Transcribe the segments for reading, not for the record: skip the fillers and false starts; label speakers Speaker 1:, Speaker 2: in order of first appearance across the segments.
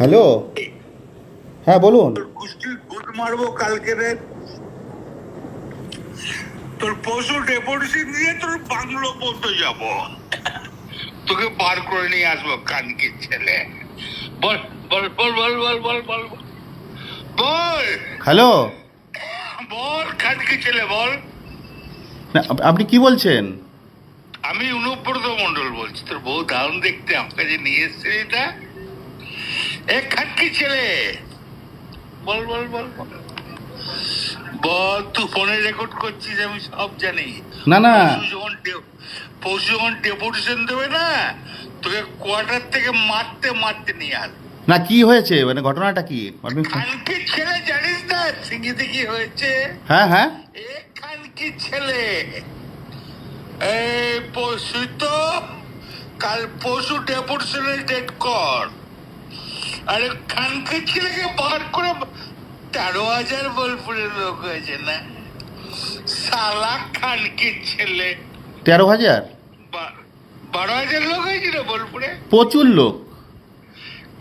Speaker 1: Hello, হ্যাঁ বলুন।
Speaker 2: তোর কুস্তি গুড মারবো কালকে রে। তোর পশু ডেপুটেশন দিয়ে তোর বাংলো পর্যন্ত যাব, তোকে বার করে নিয়ে আসবো কানকির ছেলে। বল বল বল বল বল বল বল বল
Speaker 1: হ্যালো,
Speaker 2: বল কানকির ছেলে বল।
Speaker 1: না, আপনি কি বলছেন?
Speaker 2: আমি অনুব্রত মন্ডল বলছি, তোর বউ দারুণ দেখতে, আমাকে যে নিয়ে এসছে এটা। এ খানকির ছেলে বল বল বল বল বল। তুই ফোনে রেকর্ড করছিস, আমি সব জানি।
Speaker 1: না না,
Speaker 2: পরশু যখন ডেপুটেশন দেবে না, তোকে কোয়ার্টার থেকে মারতে মারতে নিয়ে আস।
Speaker 1: না কি হয়েছে, মানে ঘটনাটা কি আপনি?
Speaker 2: খানকির ছেলে জানিস না সিঙ্গিতে কি হয়েছে?
Speaker 1: হ্যাঁ হ্যাঁ,
Speaker 2: এ খানকির ছেলে এই পরশু তো, কাল পরশু ডেপুটেশনের ডেট কর। আরে খানকির ছেলেকে বার করে 13,000 বোলপুরের লোক হয়েছে না, সালা খানকির ছেলে।
Speaker 1: 13,000?
Speaker 2: 12,000 লোক হয়েছিল বোলপুরে।
Speaker 1: প্রচুর লোক।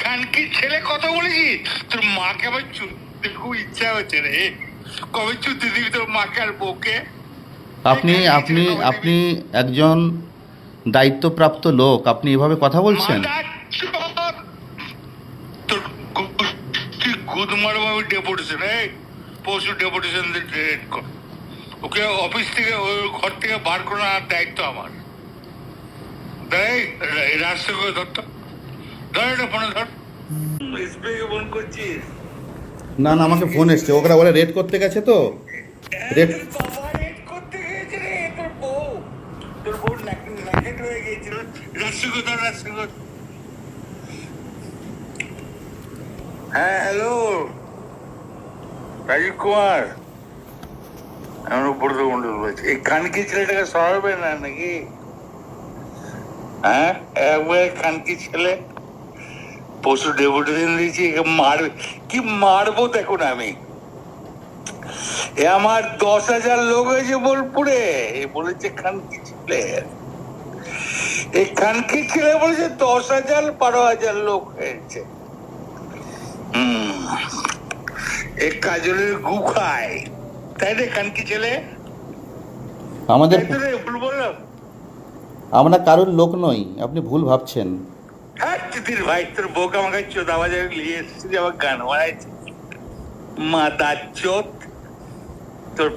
Speaker 2: খানকির ছেলে কথা বলেছি, তোর মাকে আবার চুদতে খুব ইচ্ছা হচ্ছে রে। কবে চুদতে দিবি তোর মাকে আর বউকে?
Speaker 1: আপনি আপনি আপনি একজন দায়িত্বপ্রাপ্ত লোক, আপনি এভাবে কথা বলছেন?
Speaker 2: তোর গুদ মারবো আমি ডেপুটেশন। এই পরশু ডেপুটেশন ডেট কর, ওকে অফিস থেকে ওই ঘর থেকে বার করার দায়িত্ব আমার। দেখ রাস্তা করে ধরতো, ধর এটা ফোনে ধর। এসবিআই ফোন করছিস?
Speaker 1: না না, আমাকে ফোন এসছে, ওরা বলে রেড করতে গেছে তো। রেড?
Speaker 2: বাবা রেড করতে গেছে রে, তোর বউ ন্যাকেট হয়ে গেছিল। রাস্তা করে ধর, রাস্তা করে। হ্যাঁ হ্যালো, রাজীব কুমার, আমি উপরত মন্ডল বলছি। এই খানকি ছেলেটাকে সরাবে না নাকি? হ্যাঁ, একবারে খানকি ছেলে পশু ডেপুটেশন দিয়েছি, একে মারবে। কি মারবো দেখুন আমি। এ আমার 10,000 লোক হয়েছে বোলপুরে, এ বলেছে খানকি ছেলে। এই খানকি ছেলে বলেছে 10,000 12,000 লোক হয়েছে। এ কাজলের গু খায়, তাই রে খানকি ছেলে?
Speaker 1: আমাদের,
Speaker 2: ভুল বললাম?
Speaker 1: আমরা কারোর লোক নই, আপনি ভুল ভাবছেন।
Speaker 2: হ্যাঁ তিতির ভাই, তোর বউকে আমাকে চোদা বাজারে নিয়ে এসেছি, আমার গান বানাইছে মাদার চোদ তোর।